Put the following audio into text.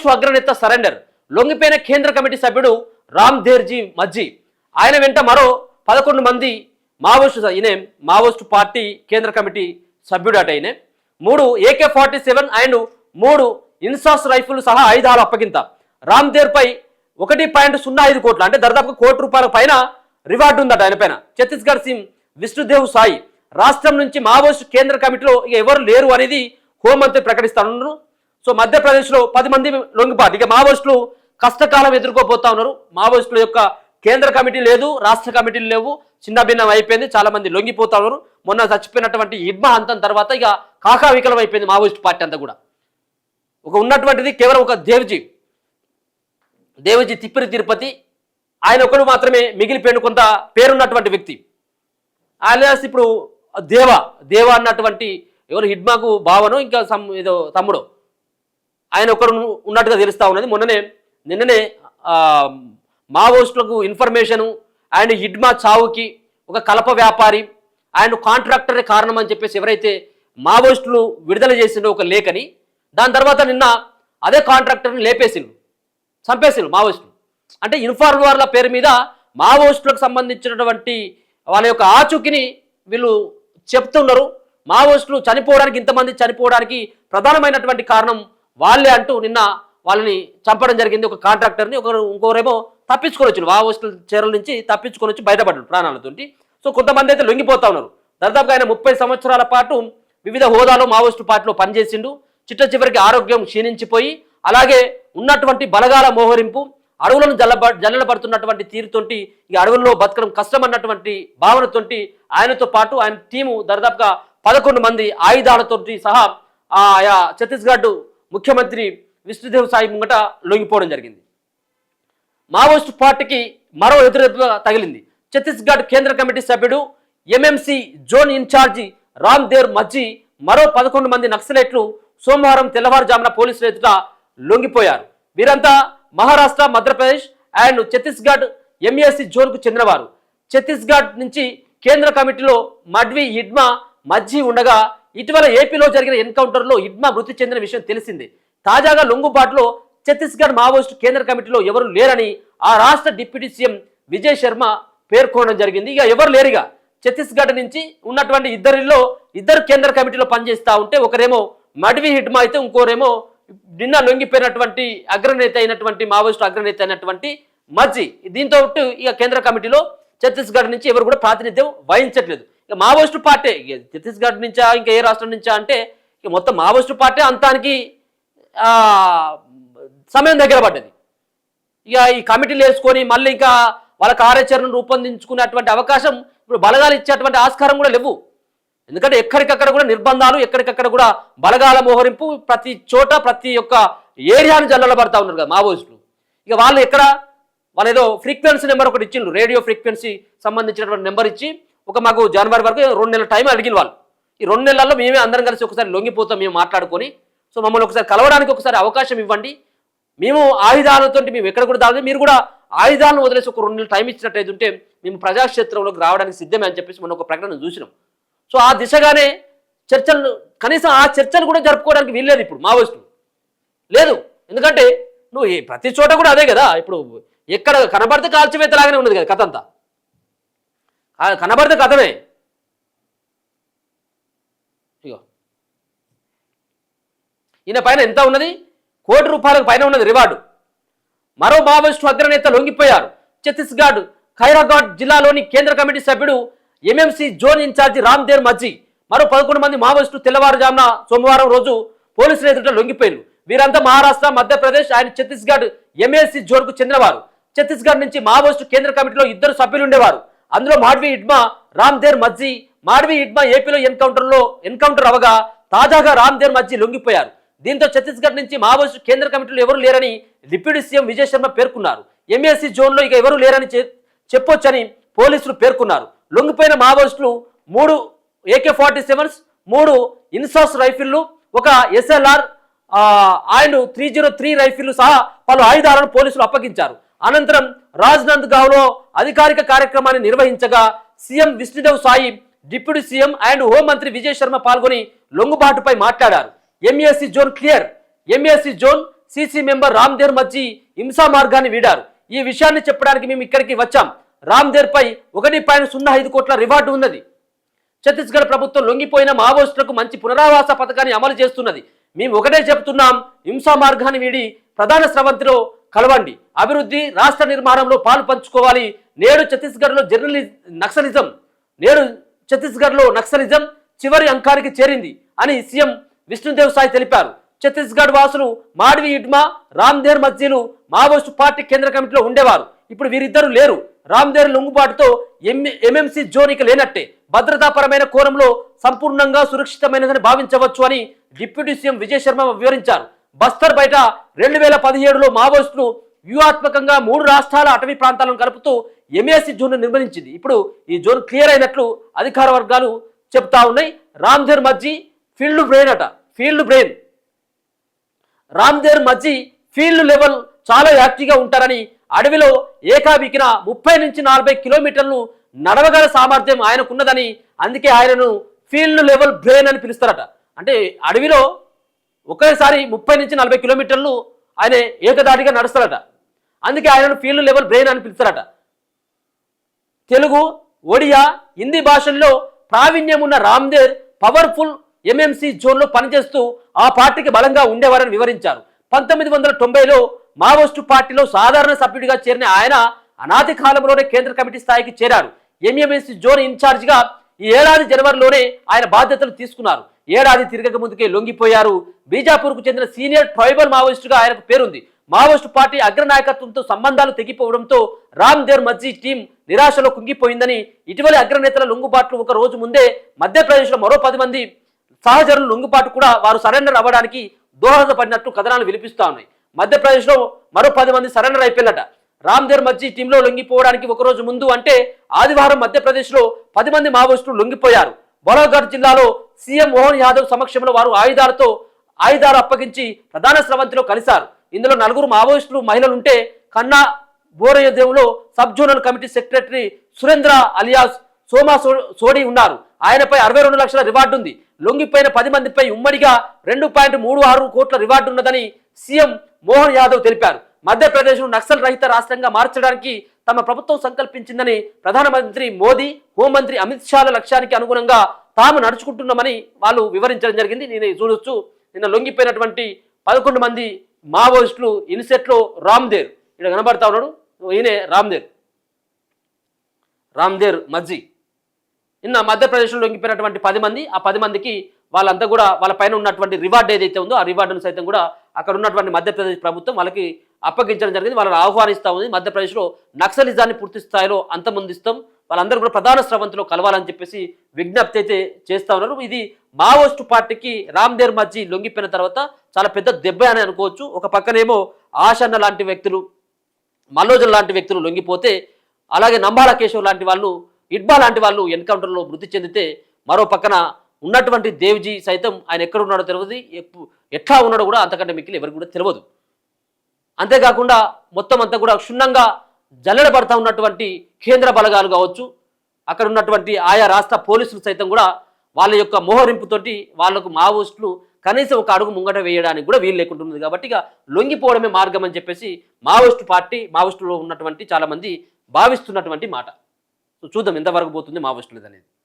Maoist అగ్రనేత surrender, లొంగిపోయిన కేంద్ర committee సభ్యుడు రామ్దేర్జీ మజ్జీ, ఆయన వెంట మరో 11 మంది మావోయిస్టు పార్టీ కేంద్ర కమిటీ సభ్యుడు అట. ఈయన 3 AK-47 అండ్ 3 ఇన్సాస్ రైఫిల్ సహా ఆయుధాలు అప్పగింత. రామ్దేర్ పై 1.05 కోట్ల అంటే దాదాపు ₹1 పైన రివార్డు ఉందట ఆయన పైన. ఛత్తీస్గఢ్ సీఎం విష్ణుదేవ్ సాయి, రాష్ట్రం నుంచి మావోయిస్టు కేంద్ర కమిటీలో ఇక ఎవరు లేరు అనేది హోంమంత్రి ప్రకటిస్తున్నారు. సో మధ్యప్రదేశ్లో 10 మంది లొంగిపాటు. ఇక మావోయిస్టులు కష్టకాలం ఎదుర్కోబోతా ఉన్నారు. మావోయిస్టుల యొక్క కేంద్ర కమిటీ లేదు, రాష్ట్ర కమిటీలు లేవు, చిన్న భిన్నం అయిపోయింది, చాలా మంది లొంగిపోతా ఉన్నారు. మొన్న చచ్చిపోయినటువంటి హిడ్మా అంతం తర్వాత ఇక కాకావికలం అయిపోయింది మావోయిస్టు పార్టీ అంతా కూడా. ఉన్నటువంటిది కేవలం ఒక దేవజీ తిప్పిరి తిరుపతి, ఆయన ఒకడు మాత్రమే మిగిలిపోయిన కొంత పేరున్నటువంటి వ్యక్తి. alias ఇప్పుడు దేవా అన్నటువంటి ఎవరు హిడ్మాకు భావను ఇంకా ఏదో తమ్ముడు ఆయన ఒకరు ఉన్నట్టుగా తెలుస్తూ ఉన్నది. నిన్ననే మావోయిస్టులకు ఇన్ఫర్మేషను అండ్ హిడ్మా చావుకి ఒక కలప వ్యాపారి అండ్ కాంట్రాక్టరే కారణం అని చెప్పేసి ఎవరైతే మావోయిస్టులు విడుదల చేసిండో ఒక లేఖని, దాని తర్వాత నిన్న అదే కాంట్రాక్టర్ని చంపేసిండు మావోయిస్టులు. అంటే ఇన్ఫార్మర్ల పేరు మీద మావోయిస్టులకు సంబంధించినటువంటి వాళ్ళ యొక్క ఆచూకీని వీళ్ళు చెప్తున్నారు. మావోయిస్టులు చనిపోవడానికి, ఇంతమంది చనిపోవడానికి ప్రధానమైనటువంటి కారణం వాళ్ళే అంటూ నిన్న వాళ్ళని చంపడం జరిగింది. ఒక కాంట్రాక్టర్ని, ఇంకోరేమో తప్పించుకొని వచ్చారు, మావోయిస్టుల చీరల నుంచి తప్పించుకొని వచ్చి బయటపడ్డారు ప్రాణాలతోటి. సో కొంతమంది అయితే లొంగిపోతా ఉన్నారు. దాదాపుగా ఆయన 30 సంవత్సరాల పాటు వివిధ హోదాలో మావోయిస్టు పార్టీలో పనిచేసిండు. చివరికి ఆరోగ్యం క్షీణించిపోయి, అలాగే ఉన్నటువంటి బలగాల మోహరింపు, అడవులను జల్లెడపడుతున్నటువంటి తీరుతోటి ఈ అడవుల్లో బతకడం కష్టం అన్నటువంటి భావనతోటి ఆయనతో పాటు ఆయన టీము దాదాపుగా 11 మంది ఆయుధాలతోటి సహా ఆయా ఛత్తీస్గఢ్ ముఖ్యమంత్రి విష్ణుదేవ్ సాయి ముంగట లొంగిపోవడం జరిగింది. మావోయిస్టు పార్టీకి మరో ఎదురెదురుగా తగిలింది. ఛత్తీస్గఢ్ కేంద్ర కమిటీ సభ్యుడు MMC జోన్ ఇన్ఛార్జి రామ్దేర్ మజ్జీ, మరో 11 మంది నక్సలైట్లు సోమవారం తెల్లవారుజామున పోలీసుల ఎదుట లొంగిపోయారు. వీరంతా మహారాష్ట్ర, మధ్యప్రదేశ్ అండ్ ఛత్తీస్గఢ్ MAC జోన్కు చెందినవారు. ఛత్తీస్గఢ్ నుంచి కేంద్ర కమిటీలో హిడ్మా మజ్జీ ఉండగా, ఇటీవల ఏపీలో జరిగిన ఎన్కౌంటర్లో హిడ్మా మృతి చెందిన విషయం తెలిసిందే. తాజాగా లొంగుబాటులో ఛత్తీస్గఢ్ మావోయిస్టు కేంద్ర కమిటీలో ఎవరు లేరని ఆ రాష్ట్ర డిప్యూటీ సీఎం విజయ్ శర్మ పేర్కొనడం జరిగింది. ఇక ఎవరు లేరుగా ఛత్తీస్గఢ్ నుంచి ఉన్నటువంటి ఇద్దరు కేంద్ర కమిటీలో పనిచేస్తూ ఉంటే, ఒకరేమో హిడ్మా అయితే, ఇంకోరేమో నిన్న లొంగిపోయినటువంటి మావోయిస్టు అగ్రనేత అయినటువంటి మజ్జీ. దీంతో ఇక కేంద్ర కమిటీలో ఛత్తీస్గఢ్ నుంచి ఎవరు కూడా ప్రాతినిధ్యం వహించట్లేదు. ఇక మావోయిస్టు పార్టీ ఛత్తీస్గఢ్ నుంచా ఇంకా ఏ రాష్ట్రం నుంచా అంటే ఇక మొత్తం మావోయిస్టు పార్టీ అంతానికి సమయం దగ్గర పడ్డది. ఇక ఈ కమిటీలు వేసుకొని మళ్ళీ ఇంకా వాళ్ళ కార్యాచరణను రూపొందించుకునేటువంటి అవకాశం ఇప్పుడు బలగాలు ఇచ్చేటువంటి ఆస్కారం కూడా లేవు. ఎందుకంటే ఎక్కడికక్కడ కూడా నిర్బంధాలు, ఎక్కడికక్కడ కూడా బలగాల మోహరింపు, ప్రతి చోట ప్రతి ఒక్క ఏరియాని జల్లబడతా ఉన్నారు కదా మావోయిస్టులు. ఇక వాళ్ళు ఏదో ఫ్రీక్వెన్సీ నెంబర్ ఒకటి ఇచ్చిండ్రు, రేడియో ఫ్రీక్వెన్సీ సంబంధించినటువంటి నెంబర్ ఇచ్చి మాకు జనవరి వరకు 2 నెలల టైం అడిగిన వాళ్ళు. ఈ 2 నెలల్లో మేమే అందరం కలిసి ఒకసారి లొంగిపోతాం, మేము మాట్లాడుకొని, సో మమ్మల్ని ఒకసారి కలవడానికి ఒకసారి అవకాశం ఇవ్వండి, మేము ఆయుధాలతో మేము ఎక్కడ కూడా దాని మీరు కూడా ఆయుధాలను వదిలేసి ఒక 2 నెలలు టైం ఇచ్చినట్టయితే ఉంటే మేము ప్రజాక్షేత్రంలోకి రావడానికి సిద్ధమే అని చెప్పేసి మనం ఒక ప్రకటన చూసినాం. సో ఆ దిశగానే చర్చలు, కనీసం ఆ చర్చలు కూడా జరుపుకోవడానికి వీల్లేదు ఇప్పుడు మావోయిస్టులు లేదు. ఎందుకంటే నువ్వు ప్రతి చోట కూడా అదే కదా, ఇప్పుడు ఎక్కడ కనబడితే కాల్చివేతలాగానే ఉన్నది కదా కథ అంతా, కనబడితే కథమే. ఇగో ఈయన పైన ఎంత ఉన్నది, ₹1 పైన ఉన్నది రివార్డు. మరో మావోయిస్టు అగ్రనేత లొంగిపోయారు. ఛత్తీస్గఢ్ ఖైరాఘాట్ జిల్లాలోని కేంద్ర కమిటీ సభ్యుడు MMC జోన్ ఇన్ఛార్జి రామ్దేర్ మజ్జీ, మరో 11 మంది మావోయిస్టులు తెల్లవారుజామున సోమవారం రోజు పోలీసుల ఎదుట లొంగిపోయారు. వీరంతా మహారాష్ట్ర, మధ్యప్రదేశ్ అండ్ ఛత్తీస్గఢ్ MAC జోన్కు చెందినవారు. ఛత్తీస్గఢ్ నుంచి మావోయిస్టు కేంద్ర కమిటీలో 2 సభ్యులు ఉండేవారు. అందులో హిడ్మా, రామ్దేర్ మజ్జీ. హిడ్మా ఏపీలో ఎన్కౌంటర్ అవగా తాజాగా రామ్దేర్ మజ్జీ లొంగిపోయారు. దీంతో ఛత్తీస్గఢ్ నుంచి మావోయిస్టు కేంద్ర కమిటీలో ఎవరు లేరని డిప్యూటీ సీఎం విజయ్ శర్మ పేర్కొన్నారు. MAC జోన్లో ఇక ఎవరు లేరని చెప్పొచ్చని పోలీసులు పేర్కొన్నారు. లొంగిపోయిన మావోయిస్టులు 3 AK-47, 3 ఇన్సాస్ రైఫిళ్లు, ఒక SLR అండ్ 303 రైఫిళ్లు సహా పలు ఆయుధాలను పోలీసులు అప్పగించారు. అనంతరం రాజ్నంద్గావ్లో అధికారిక కార్యక్రమాన్ని నిర్వహించగా CM Vishnu Deo Sai, deputy CM and హోంమంత్రి విజయ్ శర్మ పాల్గొని లొంగుబాటుపై మాట్లాడారు. MAC zone clear, MAC zone CC member Ramder Majji హింసా మార్గాన్ని వీడారు. ఈ విషయాన్ని చెప్పడానికి మేము ఇక్కడికి వచ్చాం. రామ్దేర్ పై 1.05 కోట్ల రివార్డు ఉన్నది. ఛత్తీస్గఢ్ ప్రభుత్వం లొంగిపోయిన మావోయిస్టులకు మంచి పునరావాస పథకాన్ని అమలు చేస్తున్నది. మేము ఒకటే చెబుతున్నాం, హింసా మార్గాన్ని వీడి ప్రధాన స్రవంతిలో కలవండి. అభివృద్ధి, రాష్ట్ర నిర్మాణంలో పాలు పంచుకోవాలి. నేడు ఛత్తీస్గఢ్లో నక్సలిజం చివరి అంకానికి చేరింది అని సీఎం విష్ణుదేవ్ సాయ్ తెలిపారు. ఛత్తీస్గఢ్ వాసులు మాడవి ఇడ్మా, రామ్దేర్ మజ్జీలు మావోయిస్టు పార్టీ కేంద్ర కమిటీలో ఉండేవారు. ఇప్పుడు వీరిద్దరూ లేరు. రామ్దేర్ లొంగుబాటుతో ఎంఎంసీ జోన్ ఇక లేనట్టే. భద్రతాపరమైన కోణంలో సంపూర్ణంగా సురక్షితమైనదని భావించవచ్చు అని డిప్యూటీ సీఎం విజయ్ శర్మ వివరించారు. బస్తర్ బయట 2017లో మావోయిస్టులు వ్యూహాత్మకంగా 3 రాష్ట్రాల అటవీ ప్రాంతాలను కలుపుతూ ఎంఏసీ జోన్ నిర్మించింది. ఇప్పుడు ఈ జోన్ క్లియర్ అయినట్లు అధికార వర్గాలు చెప్తా ఉన్నాయి. రామ్దేర్ మజ్జీ ఫీల్డ్ బ్రెయిన్ రామ్దేర్ మజ్జీ ఫీల్డ్ లెవెల్ చాలా యాక్టివ్గా ఉంటారని, అడవిలో ఏకాబికిన 30 నుంచి 40 కిలోమీటర్లు నడవగల సామర్థ్యం ఆయనకున్నదని, అందుకే ఆయనను ఫీల్డ్ లెవెల్ బ్రెయిన్ అని పిలుస్తారట. అంటే అడవిలో ఒకేసారి 30 నుంచి 40 కిలోమీటర్లు ఆయన ఏకదాటిగా నడుస్తారట. అందుకే ఆయనను ఫీల్డ్ లెవెల్ బ్రెయిన్ అని పిలుస్తారట. తెలుగు, ఒడియా, హిందీ భాషల్లో ప్రావీణ్యం ఉన్న రామ్దేర్ పవర్ఫుల్ ఎంఎంసీ జోన్లో పనిచేస్తూ ఆ పార్టీకి బలంగా ఉండేవారని వివరించారు. 1990లో మావోయిస్టు పార్టీలో సాధారణ సభ్యుడిగా చేరిన ఆయన అనాది కాలంలోనే కేంద్ర కమిటీ స్థాయికి చేరారు. ఎంఎంసీ జోన్ ఇన్ఛార్జిగా ఈ ఏడాది జనవరిలోనే ఆయన బాధ్యతలు తీసుకున్నారు. ఏడాది తిరగక ముందుకే లొంగిపోయారు. బీజాపూర్కు చెందిన సీనియర్ ట్రైబల్ మావోయిస్టుగా ఆయనకు పేరుంది. మావోయిస్టు పార్టీ అగ్రనాయకత్వంతో సంబంధాలు తెగిపోవడంతో రామ్దేర్ మజ్జీ టీం నిరాశలో కుంగిపోయిందని, ఇటీవలి అగ్రనేతల లొంగుబాట్లు ఒక రోజు ముందే మధ్యప్రదేశ్లో మరో 10 మంది సహచరుల లొంగుబాటు కూడా వారు సరెండర్ అవ్వడానికి దోహదపడినట్టు కథనాలు వినిపిస్తా ఉన్నాయి. మధ్యప్రదేశ్లో మరో 10 మంది సరెండర్ అయిపోయినట. రామ్దేర్ మజ్జీ టీంలో లొంగిపోవడానికి ఒకరోజు ముందు అంటే ఆదివారం మధ్యప్రదేశ్లో 10 మంది మావోయిస్టులు లొంగిపోయారు. బలౌఘాట్ జిల్లాలో సీఎం మోహన్ యాదవ్ సమక్షంలో వారు ఆయుధాలు అప్పగించి ప్రధాన స్రవంతిలో కలిశారు. ఇందులో 4 మావోయిస్టులు మహిళలుంటే కన్నా బోరయదేవ్లో sub zonal committee secretary Surendra alias Soma Sodi ఉన్నారు. ఆయనపై 62 లక్షల రివార్డు ఉంది. లొంగిపోయిన 10 మందిపై ఉమ్మడిగా 2.36 కోట్ల రివార్డు ఉన్నదని సీఎం మోహన్ యాదవ్ తెలిపారు. మధ్యప్రదేశ్ను నక్సల్ రహిత రాష్ట్రంగా మార్చడానికి తమ ప్రభుత్వం సంకల్పించిందని ప్రధానమంత్రి మోదీ, హోంమంత్రి అమిత్ షాల లక్ష్యానికి అనుగుణంగా తాము నడుచుకుంటున్నామని వాళ్ళు వివరించడం జరిగింది. నేను చూడొచ్చు, నిన్న లొంగిపోయినటువంటి 11 మంది మావోయిస్టులు ఇన్సెట్లో రామ్దేర్ ఇక్కడ కనబడతా ఉన్నాడు. ఈయనే రామ్దేర్ మజ్జీ. నిన్న మధ్యప్రదేశ్లో లొంగిపోయినటువంటి 10 మంది, ఆ 10 మందికి వాళ్ళంతా కూడా వాళ్ళ పైన ఉన్నటువంటి రివార్డు ఏదైతే ఉందో ఆ రివార్డును సైతం కూడా అక్కడ ఉన్నటువంటి మధ్యప్రదేశ్ ప్రభుత్వం వాళ్ళకి అప్పగించడం జరిగింది. వాళ్ళని ఆహ్వానిస్తూ ఉంది. మధ్యప్రదేశ్లో నక్సలిజాన్ని పూర్తి స్థాయిలో అంతమొందిస్తాం, వాళ్ళందరూ కూడా ప్రధాన స్రవంతిలో కలవాలని చెప్పేసి విజ్ఞప్తి అయితే చేస్తూ ఉన్నారు. ఇది మావోయిస్టు పార్టీకి రామ్దేర్ మజ్జీ లొంగిపోయిన తర్వాత చాలా పెద్ద దెబ్బ అని అనుకోవచ్చు. ఒక పక్కనేమో ఆషన్న లాంటి వ్యక్తులు, మల్లోజన్ లాంటి వ్యక్తులు లొంగిపోతే, అలాగే నంబాల కేశవ్ లాంటి వాళ్ళు, ఇడ్బా లాంటి వాళ్ళు ఎన్కౌంటర్లో మృతి చెందితే, మరో పక్కన ఉన్నటువంటి దేవ్జీ సైతం ఆయన ఎక్కడ ఉన్నాడో తెలియదు, ఎట్లా ఉన్నాడో కూడా అంతకంటే మిక్కిలి ఎవరికి కూడా తెలియదు. అంతేకాకుండా మొత్తం అంతా కూడా క్షుణ్ణంగా జల్లెడబడతా ఉన్నటువంటి కేంద్ర బలగాలు కావచ్చు, అక్కడ ఉన్నటువంటి ఆయా రాష్ట్ర పోలీసులు సైతం కూడా వాళ్ళ యొక్క మోహరింపుతోటి వాళ్లకు మావోయిస్టులు కనీసం ఒక అడుగు ముంగట వేయడానికి కూడా వీలు లేకుంటుంది. కాబట్టి ఇక లొంగిపోవడమే మార్గం అని చెప్పేసి మావోయిస్టులో ఉన్నటువంటి చాలా మంది భావిస్తున్నటువంటి మాట. చూద్దాం ఎంతవరకు పోతుంది మావోయిస్టులు అనేది.